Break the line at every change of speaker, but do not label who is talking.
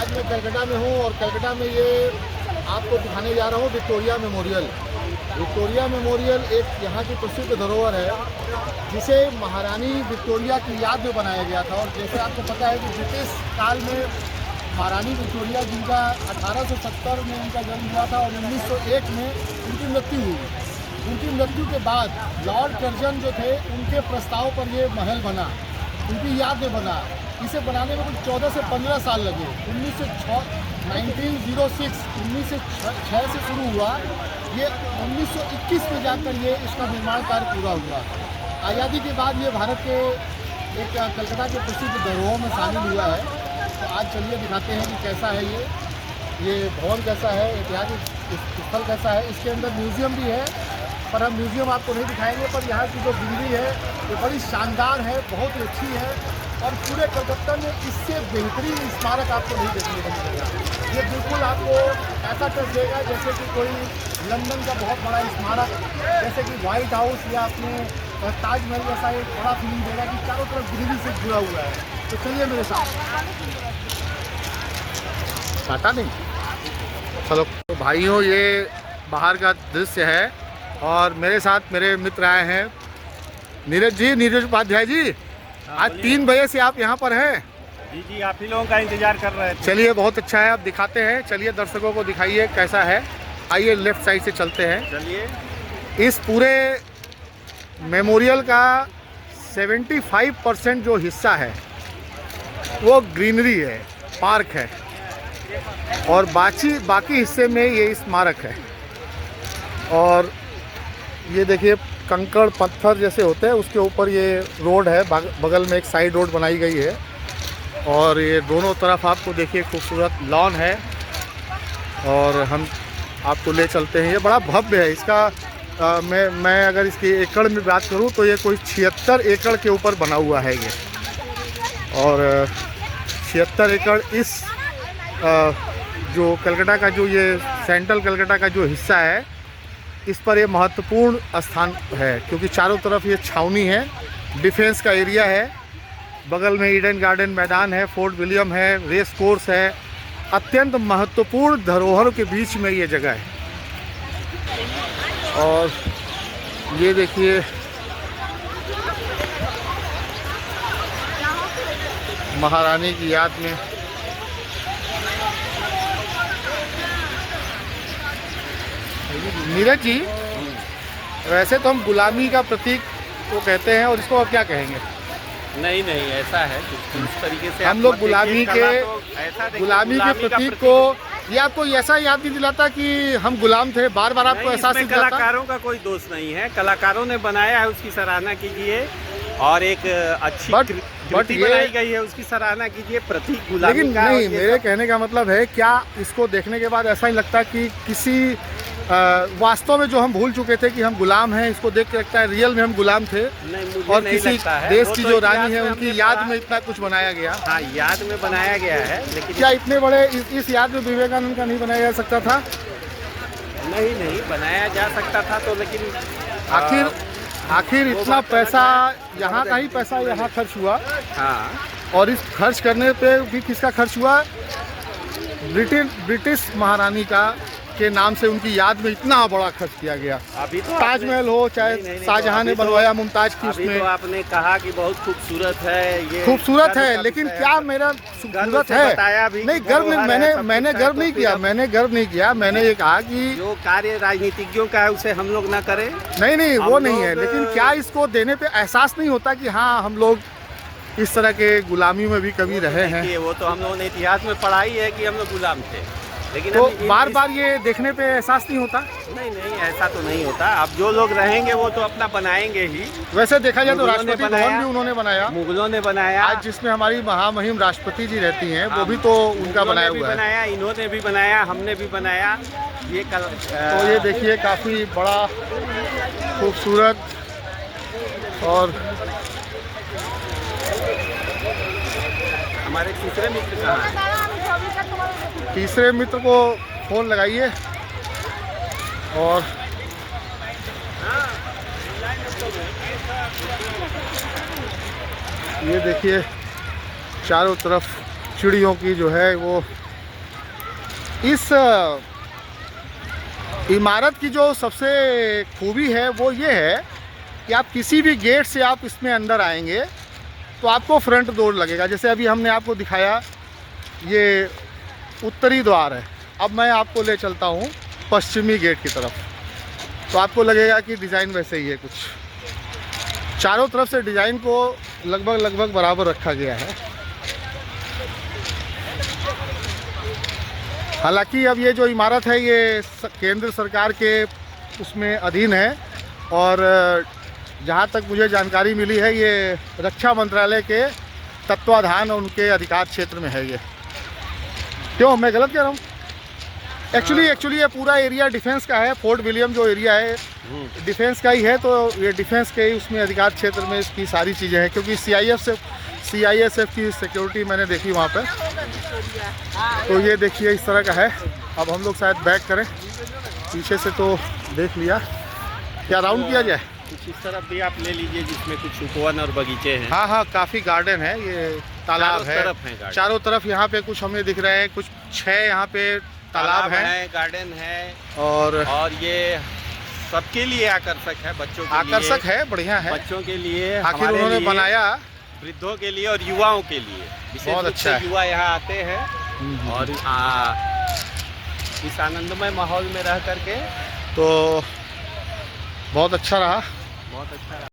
आज मैं कलकत्ता में हूँ और कलकत्ता में ये आपको दिखाने जा रहा हूँ विक्टोरिया मेमोरियल। विक्टोरिया मेमोरियल एक यहाँ की प्रसिद्ध धरोहर है जिसे महारानी विक्टोरिया की याद में बनाया गया था। और जैसे आपको पता है कि ब्रिटिश काल में महारानी विक्टोरिया जिनका 1870 में उनका जन्म हुआ था और 1901 में उनकी मृत्यु हुई। उनकी मृत्यु के बाद लॉर्ड कर्जन जो थे उनके प्रस्ताव पर ये महल बना, उनकी याद में बना। इसे बनाने में कुछ 14 से 15 साल लगे। 1906 से शुरू हुआ, ये 1921 में जाकर ये इसका निर्माण कार्य पूरा हुआ। आज़ादी के बाद ये भारत के एक कलकत्ता के प्रसिद्ध धरोहरों में शामिल हुआ है। तो आज चलिए दिखाते हैं कि कैसा है ये भवन कैसा है, ऐतिहासिक स्थल कैसा है। इसके अंदर म्यूज़ियम भी है, पर हम म्यूज़ियम आपको नहीं दिखाएंगे। पर यहाँ की जो बिल्डिंग है वो बड़ी शानदार है, बहुत ही अच्छी है और पूरे कलकत्ता में इससे बेहतरीन स्मारक आपको नहीं देखने को मिलेगा। ये बिल्कुल आपको ऐसा टच देगा जैसे कि कोई लंदन का बहुत बड़ा स्मारक, जैसे कि वाइट हाउस या अपने ताजमहल जैसा एक बड़ा फीलिंग देगा कि चारों तरफ ग्रीनरी से जुड़ा हुआ है। तो चलिए मेरे साथ। काटा नहीं, चलो। तो भाइयों, ये बाहर का दृश्य है और मेरे साथ मेरे मित्र आए हैं। नीरज उपाध्याय जी, आज 3 बजे से आप यहाँ पर हैं?
जी, आप ही लोगों का इंतजार कर रहे थे।
चलिए, बहुत अच्छा है, आप दिखाते हैं। चलिए दर्शकों को दिखाइए कैसा है। आइए लेफ्ट साइड से चलते हैं।
चलिए।
इस पूरे मेमोरियल का 75% जो हिस्सा है वो ग्रीनरी है, पार्क है, और बाकी हिस्से में ये स्मारक है। और ये देखिए, कंकड़ पत्थर जैसे होते हैं उसके ऊपर ये रोड है, बगल में एक साइड रोड बनाई गई है। और ये दोनों तरफ आपको देखिए खूबसूरत लॉन है और हम आपको ले चलते हैं। ये बड़ा भव्य है। इसका मैं अगर इसकी एकड़ में बात करूं तो ये कोई 76 एकड़ के ऊपर बना हुआ है ये। और 76 एकड़ इस जो कलकत्ता का जो ये सेंट्रल कलकत्ता का जो हिस्सा है, इस पर ये महत्वपूर्ण स्थान है क्योंकि चारों तरफ ये छावनी है, डिफेंस का एरिया है, बगल में ईडन गार्डन मैदान है, फोर्ट विलियम है, रेस कोर्स है। अत्यंत महत्वपूर्ण धरोहरों के बीच में ये जगह है। और ये देखिए, महारानी की याद में नीरज जी, वैसे तो हम गुलामी का प्रतीक को कहते हैं और इसको आप क्या कहेंगे?
नहीं, ऐसा है इस तरीके से
हम लोग गुलामी के प्रतीक को, ये आपको ऐसा याद नहीं दिलाता कि हम गुलाम थे? बार बार आपको एहसास नहीं दिलाता?
कलाकारों का कोई दोष नहीं है, कलाकारों ने बनाया है, उसकी सराहना कीजिए। और एक अच्छी कृति बनाई गई है, उसकी सराहना कीजिए। प्रतीक गुलामी
लेकिन
का
नहीं, मेरे कहने का मतलब है, क्या इसको देखने के बाद ऐसा नहीं लगता कि किसी वास्तव में जो हम भूल चुके थे कि हम गुलाम हैं, इसको देख के लगता है रियल में हम गुलाम थे?
नहीं,
और किसी देश की जो रानी है उनकी याद में इतना कुछ बनाया गया।
हाँ, याद में बनाया गया है, लेकिन
क्या इतने बड़े इस याद में विवेकानंद का नहीं बनाया जा सकता था?
नहीं बनाया जा सकता था, तो लेकिन
आखिर इतना पैसा, यहाँ का ही पैसा यहाँ खर्च हुआ।
हाँ, और
इस खर्च करने पे भी किसका खर्च हुआ? ब्रिटिश महारानी के नाम से उनकी याद में इतना बड़ा खर्च किया गया।
अभी तो
ताजमहल हो चाहे शाहजहां ने बनवाया मुमताज की, उसमें
तो आपने कहा कि बहुत खूबसूरत है, ये
खूबसूरत है, लेकिन क्या मेरा खूबसूरत है? नहीं, गर्व नहीं, मैंने गर्व नहीं किया। मैंने ये कहा कि
जो कार्य राजनीतिज्ञों का है उसे हम लोग ना करें।
नहीं, वो नहीं है, लेकिन क्या इसको देने पे एहसास नहीं होता कि हाँ, हम लोग इस तरह के गुलामी में भी कभी रहे हैं?
वो तो हम लोगों ने इतिहास में पढ़ा ही है कि हम लोग गुलाम थे, लेकिन
तो बार बार ये देखने पे एहसास नहीं होता?
नहीं, ऐसा तो नहीं होता। अब जो लोग रहेंगे वो तो अपना बनाएंगे ही।
वैसे देखा जाए तो राष्ट्रपति भवन भी उन्होंने बनाया,
मुगलों ने बनाया।
आज जिसमें हमारी महामहिम राष्ट्रपति जी रहती हैं, वो भी तो उनका बनाया हुआ है।
इन्होंने भी बनाया, हमने भी बनाया। ये
तो ये देखिए, काफ़ी बड़ा खूबसूरत। और
हमारे तीसरे मित्र कहाँ हैं?
तीसरे मित्र को फ़ोन लगाइए। और ये देखिए, चारों तरफ चिड़ियों की जो है वो इस इमारत की जो सबसे खूबी है वो ये है कि आप किसी भी गेट से आप इसमें अंदर आएंगे तो आपको फ्रंट डोर लगेगा। जैसे अभी हमने आपको दिखाया ये उत्तरी द्वार है, अब मैं आपको ले चलता हूँ पश्चिमी गेट की तरफ, तो आपको लगेगा कि डिज़ाइन वैसे ही है। कुछ चारों तरफ से डिज़ाइन को लगभग बराबर रखा गया है। हालांकि अब ये जो इमारत है ये केंद्र सरकार के उसमें अधीन है और जहाँ तक मुझे जानकारी मिली है ये रक्षा मंत्रालय के तत्वाधान और उनके अधिकार क्षेत्र में है ये। क्यों, मैं गलत कह रहा हूँ? एक्चुअली ये पूरा एरिया डिफेंस का है। फोर्ट विलियम जो एरिया है डिफेंस का ही है, तो ये डिफेंस के ही उसमें अधिकार क्षेत्र में इसकी सारी चीज़ें हैं। क्योंकि CISF की सिक्योरिटी मैंने देखी वहाँ पे। तो ये देखिए इस तरह का है। अब हम लोग शायद बैक करें पीछे से, तो देख लिया। क्या राउंड किया जाए?
कुछ इस तरफ भी आप ले लीजिए जिसमें कुछ उपवन और बगीचे हैं।
हाँ, काफ़ी गार्डन है, ये तालाब है चारों तरफ। यहाँ पे कुछ हमें दिख रहे हैं, कुछ 6 यहाँ पे तालाब है,
गार्डन है
और
ये सबके लिए आकर्षक है। बच्चों के
आकर्षक है, बढ़िया है।
बच्चों के लिए,
आखिर उन्होंने बनाया,
वृद्धों के लिए और युवाओं के लिए
बहुत अच्छा है।
युवा यहाँ आते हैं और इस आनंदमय माहौल में रह करके
तो बहुत अच्छा रहा।
बहुत अच्छा रहा।